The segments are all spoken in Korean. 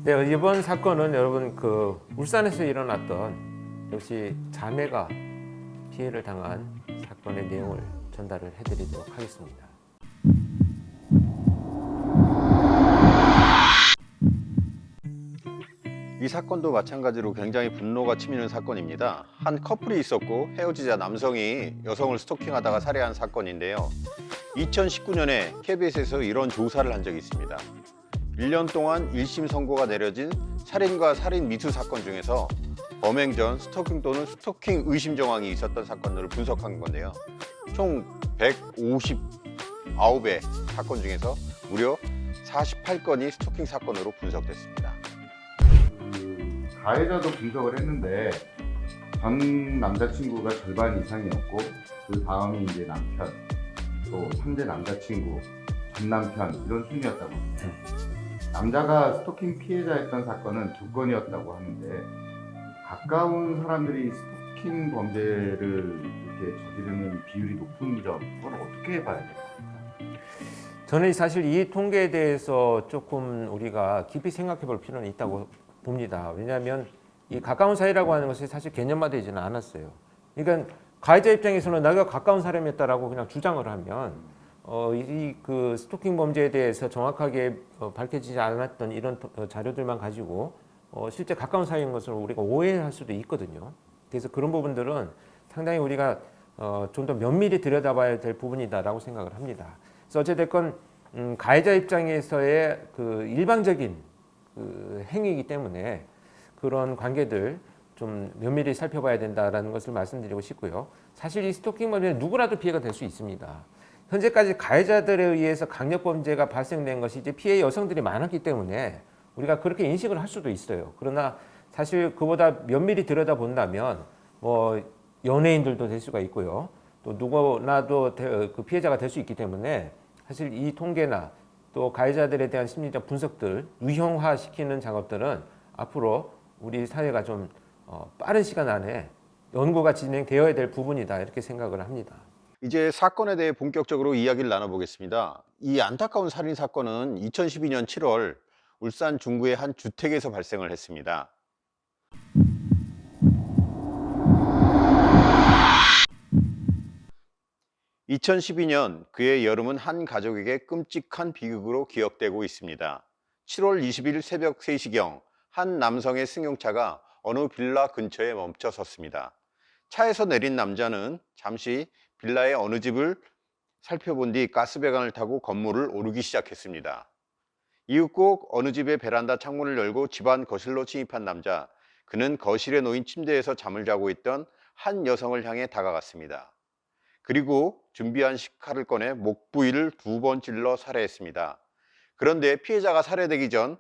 네, 이번 사건은 여러분 울산에서 일어났던 역시 자매가 피해를 당한 사건의 내용을 전달을 해드리도록 하겠습니다. 이 사건도 마찬가지로 굉장히 분노가 치미는 사건입니다. 한 커플이 있었고 헤어지자 남성이 여성을 스토킹하다가 살해한 사건인데요. 2019년에 KBS에서 이런 조사를 한 적이 있습니다. 1년 동안 1심 선고가 내려진 살인과 살인 미수 사건 중에서 범행 전 스토킹 또는 스토킹 의심 정황이 있었던 사건들을 분석한 건데요. 총 159의 사건 중에서 무려 48건이 스토킹 사건으로 분석됐습니다. 가해자도 분석을 했는데 전 남자친구가 절반 이상이었고 그 다음이 이제 남편, 또 상대 남자친구, 전 남편 이런 순이었다고 합니다. 남자가 스토킹 피해자였던 사건은 2건이었다고 하는데 가까운 사람들이 스토킹 범죄를 이렇게 저지르는 비율이 높은 점, 그걸 어떻게 봐야 될까요? 저는 사실 이 통계에 대해서 조금 우리가 깊이 생각해 볼 필요는 있다고 봅니다. 왜냐하면 이 가까운 사이라고 하는 것이 사실 개념화되지는 않았어요. 그러니까 가해자 입장에서는 내가 가까운 사람이었다라고 그냥 주장을 하면 그 스토킹 범죄에 대해서 정확하게 밝혀지지 않았던 이런 자료들만 가지고 실제 가까운 사이인 것을 우리가 오해할 수도 있거든요. 그래서 그런 부분들은 상당히 우리가 좀 더 면밀히 들여다봐야 될 부분이다라고 생각을 합니다. 그래서 어찌됐건 가해자 입장에서의 그 일방적인 그 행위이기 때문에 그런 관계들 좀 면밀히 살펴봐야 된다라는 것을 말씀드리고 싶고요. 사실 이 스토킹 범죄는 누구라도 피해가 될 수 있습니다. 현재까지 가해자들에 의해서 강력범죄가 발생된 것이 이제 피해 여성들이 많았기 때문에 우리가 그렇게 인식을 할 수도 있어요. 그러나 사실 그보다 면밀히 들여다본다면 연예인들도 될 수가 있고요. 또 누구나도 그 피해자가 될 수 있기 때문에 사실 이 통계나 또 가해자들에 대한 심리적 분석들 유형화시키는 작업들은 앞으로 우리 사회가 좀 빠른 시간 안에 연구가 진행되어야 될 부분이다 이렇게 생각을 합니다. 이제 사건에 대해 본격적으로 이야기를 나눠보겠습니다. 이 안타까운 살인 사건은 2012년 7월 울산 중구의 한 주택에서 발생을 했습니다. (2012년) 그의 여름은 한 가족에게 끔찍한 비극으로 기억되고 있습니다. 7월 20일 새벽 3시경 한 남성의 승용차가 어느 빌라 근처에 멈춰 섰습니다. 차에서 내린 남자는 잠시 빌라의 어느 집을 살펴본 뒤 가스배관을 타고 건물을 오르기 시작했습니다. 이윽 꼭 어느 집의 베란다 창문을 열고 집안 거실로 침입한 남자, 그는 거실에 놓인 침대에서 잠을 자고 있던 한 여성을 향해 다가갔습니다. 그리고 준비한 식칼을 꺼내 목 부위를 2번 찔러 살해했습니다. 그런데 피해자가 살해되기 전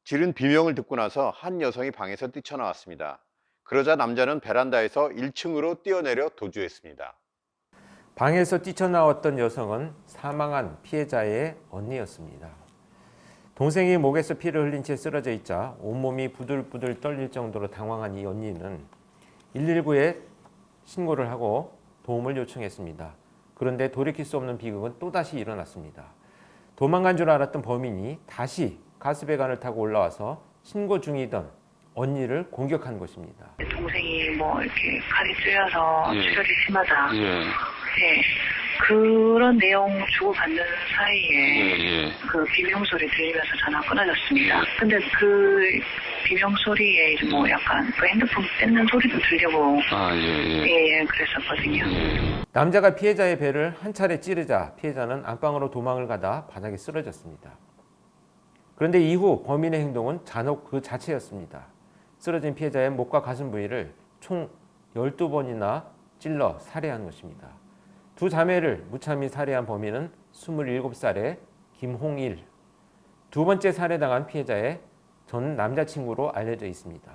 지른 비명을 듣고 나서 한 여성이 방에서 뛰쳐나왔습니다. 그러자 남자는 베란다에서 1층으로 뛰어내려 도주했습니다. 방에서 뛰쳐나왔던 여성은 사망한 피해자의 언니였습니다. 동생이 목에서 피를 흘린 채 쓰러져 있자 온몸이 부들부들 떨릴 정도로 당황한 이 언니는 119에 신고를 하고 도움을 요청했습니다. 그런데 돌이킬 수 없는 비극은 또다시 일어났습니다. 도망간 줄 알았던 범인이 다시 가스배관을 타고 올라와서 신고 중이던 언니를 공격한 것입니다. 동생이 이렇게 칼이 찔려서 예. 출혈이 심하다. 예, 네. 그런 내용 주고받는 사이에 예. 그 비명 소리 들리면서 전화 끊어졌습니다. 근데 그 비명 소리에 이제 약간 그 핸드폰 뺏는 소리도 들리고 예, 그랬었거든요. 남자가 피해자의 배를 한 차례 찌르자 피해자는 안방으로 도망을 가다 바닥에 쓰러졌습니다. 그런데 이후 범인의 행동은 잔혹 그 자체였습니다. 쓰러진 피해자의 목과 가슴 부위를 총 12번이나 찔러 살해한 것입니다. 두 자매를 무참히 살해한 범인은 27살의 김홍일, 두 번째 살해당한 피해자의 전 남자친구로 알려져 있습니다.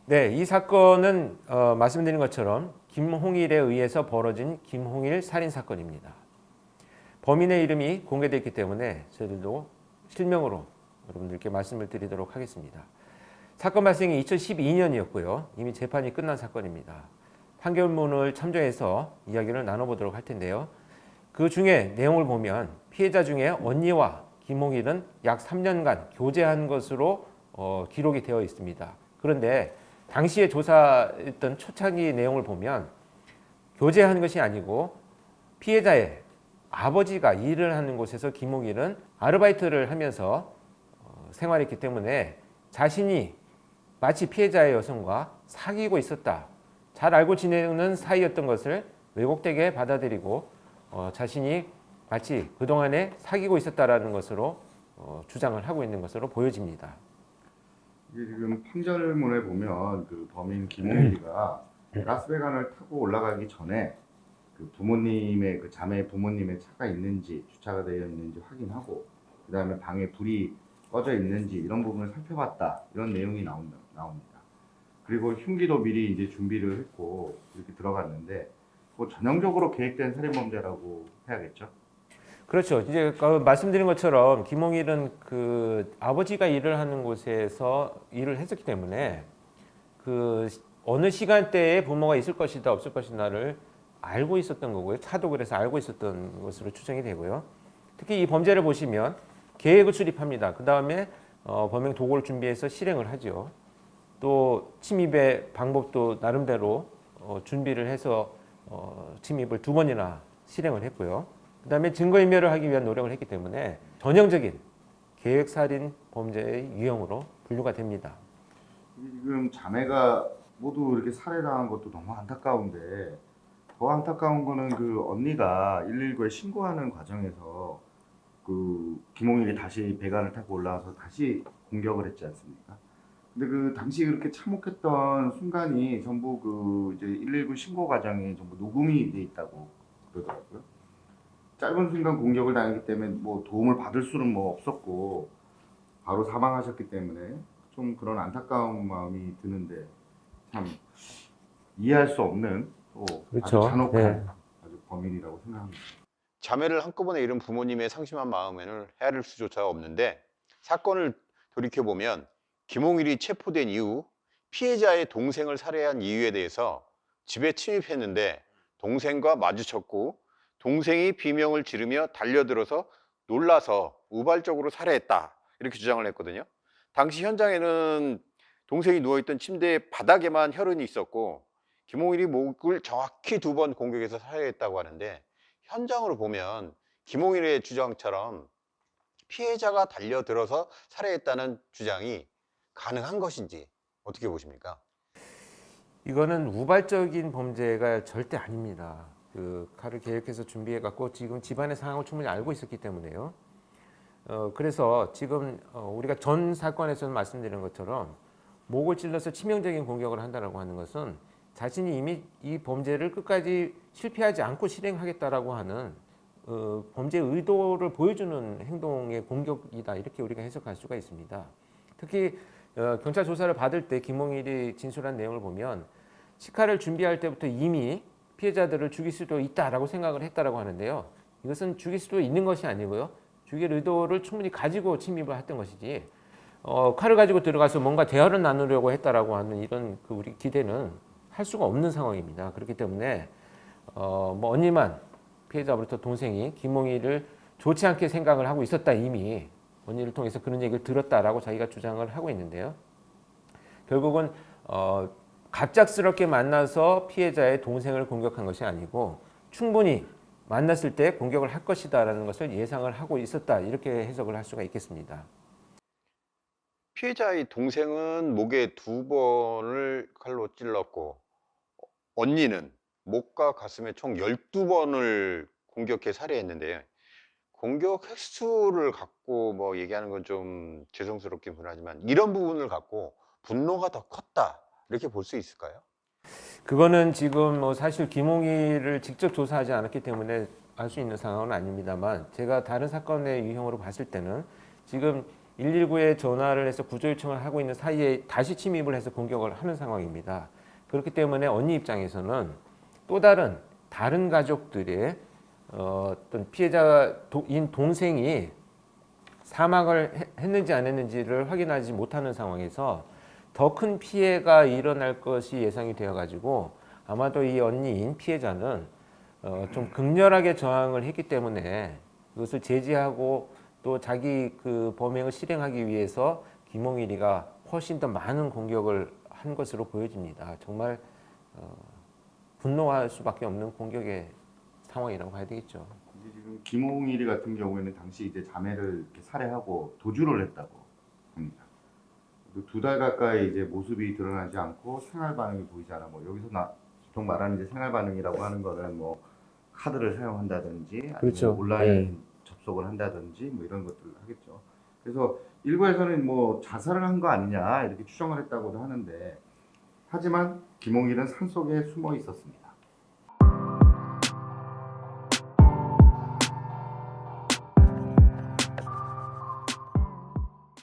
네, 이 사건은 말씀드린 것처럼 김홍일에 의해서 벌어진 김홍일 살인사건입니다. 범인의 이름이 공개됐기 때문에 저희들도 실명으로 여러분들께 말씀을 드리도록 하겠습니다. 사건 발생이 2012년이었고요. 이미 재판이 끝난 사건입니다. 판결문을 참조해서 이야기를 나눠보도록 할 텐데요. 그 중에 내용을 보면 피해자 중에 언니와 김홍일은 약 3년간 교제한 것으로 기록이 되어 있습니다. 그런데 당시에 조사했던 초창기 내용을 보면 교제한 것이 아니고 피해자의 아버지가 일을 하는 곳에서 김홍일은 아르바이트를 하면서 생활했기 때문에 자신이 마치 피해자의 여성과 사귀고 있었다, 잘 알고 지내는 사이였던 것을 왜곡되게 받아들이고 자신이 마치 그동안에 사귀고 있었다라는 것으로 주장을 하고 있는 것으로 보여집니다. 이게 지금 판결문에 보면 그 범인 김홍일이가 라스베가스를 타고 올라가기 전에 그 부모님의 그 자매 부모님의 차가 있는지 주차가 되어 있는지 확인하고 그 다음에 방에 불이 꺼져 있는지 이런 부분을 살펴봤다 이런 내용이 나옵니다. 그리고 흉기도 미리 이제 준비를 했고 이렇게 들어갔는데 뭐 전형적으로 계획된 살인범죄라고 해야겠죠. 그렇죠. 이제 말씀드린 것처럼 김홍일은 그 아버지가 일을 하는 곳에서 일을 했었기 때문에 그 어느 시간대에 부모가 있을 것이다 없을 것이다를 알고 있었던 거고요. 차도 그래서 알고 있었던 것으로 추정이 되고요. 특히 이 범죄를 보시면 계획을 수립합니다. 그 다음에 범행 도구를 준비해서 실행을 하죠. 또 침입의 방법도 나름대로 준비를 해서 침입을 2번이나 실행을 했고요. 그 다음에 증거인멸을 하기 위한 노력을 했기 때문에 전형적인 계획살인 범죄의 유형으로 분류가 됩니다. 지금 자매가 모두 이렇게 살해당한 것도 너무 안타까운데 더 안타까운 거는 그 언니가 119에 신고하는 과정에서 그 김홍일이 다시 배관을 타고 올라와서 다시 공격을 했지 않습니까? 근데 그 당시 그렇게 참혹했던 순간이 전부 그 이제 119 신고 과정에 전부 녹음이 돼 있다고 그러더라고요. 짧은 순간 공격을 당했기 때문에 뭐 도움을 받을 수는 뭐 없었고 바로 사망하셨기 때문에 좀 그런 안타까운 마음이 드는데 참 이해할 수 없는 또 그렇죠. 아주 잔혹한 네. 아주 범인이라고 생각합니다. 자매를 한꺼번에 잃은 부모님의 상심한 마음에는 헤아릴 수조차 없는데 사건을 돌이켜보면 김홍일이 체포된 이후 피해자의 동생을 살해한 이유에 대해서 집에 침입했는데 동생과 마주쳤고 동생이 비명을 지르며 달려들어서 놀라서 우발적으로 살해했다 이렇게 주장을 했거든요. 당시 현장에는 동생이 누워있던 침대 바닥에만 혈흔이 있었고 김홍일이 목을 정확히 2번 공격해서 살해했다고 하는데 현장으로 보면 김홍일의 주장처럼 피해자가 달려들어서 살해했다는 주장이 가능한 것인지 어떻게 보십니까? 이거는 우발적인 범죄가 절대 아닙니다. 그 칼을 계획해서 준비해 갖고 지금 집안의 상황을 충분히 알고 있었기 때문에요. 그래서 지금 우리가 전 사건에서는 말씀드린 것처럼 목을 찔러서 치명적인 공격을 한다라고 하는 것은 자신이 이미 이 범죄를 끝까지 실패하지 않고 실행하겠다라고 하는 범죄 의도를 보여주는 행동의 공격이다 이렇게 우리가 해석할 수가 있습니다. 특히 경찰 조사를 받을 때 김홍일이 진술한 내용을 보면 시칼을 준비할 때부터 이미 피해자들을 죽일 수도 있다라고 생각을 했다라고 하는데요. 이것은 죽일 수도 있는 것이 아니고요. 죽일 의도를 충분히 가지고 침입을 했던 것이지 칼을 가지고 들어가서 뭔가 대화를 나누려고 했다라고 하는 이런 그 우리 기대는 할 수가 없는 상황입니다. 그렇기 때문에 뭐 언니만 피해자로부터 동생이 김홍일을 좋지 않게 생각을 하고 있었다 이미 언니를 통해서 그런 얘기를 들었다라고 자기가 주장을 하고 있는데요. 결국은 갑작스럽게 만나서 피해자의 동생을 공격한 것이 아니고 충분히 만났을 때 공격을 할 것이다라는 것을 예상을 하고 있었다 이렇게 해석을 할 수가 있겠습니다. 피해자의 동생은 목에 2번을 칼로 찔렀고 언니는 목과 가슴에 총 12번을 공격해 살해했는데요. 공격 횟수를 갖고 뭐 얘기하는 건 좀 죄송스럽긴 하지만 이런 부분을 갖고 분노가 더 컸다 이렇게 볼 수 있을까요? 그거는 지금 뭐 사실 김홍일을 직접 조사하지 않았기 때문에 알 수 있는 상황은 아닙니다만 제가 다른 사건의 유형으로 봤을 때는 지금 119에 전화를 해서 구조 요청을 하고 있는 사이에 다시 침입을 해서 공격을 하는 상황입니다. 그렇기 때문에 언니 입장에서는 또 다른 가족들의 어떤 피해자인 동생이 사망을 했는지 안 했는지를 확인하지 못하는 상황에서 더 큰 피해가 일어날 것이 예상이 되어 가지고 아마도 이 언니인 피해자는 좀 극렬하게 저항을 했기 때문에 그것을 제지하고 또 자기 그 범행을 실행하기 위해서 김홍일이가 훨씬 더 많은 공격을 한 것으로 보여집니다. 정말 분노할 수밖에 없는 공격의 상황이라고 봐야 되겠죠. 이제 지금 김홍일이 같은 경우에는 당시 이제 자매를 이렇게 살해하고 도주를 했다고 합니다. 2달 가까이 이제 모습이 드러나지 않고 생활 반응이 보이지 않아. 뭐 여기서 보통 말하는 이제 생활 반응이라고 하는 거는 뭐 카드를 사용한다든지 아니면 그렇죠. 온라인 접속을 한다든지 뭐 이런 것들을 하겠죠. 그래서 일부에서는 뭐 자살을 한 거 아니냐 이렇게 추정을 했다고도 하는데, 하지만 김홍일은 산속에 숨어 있었습니다.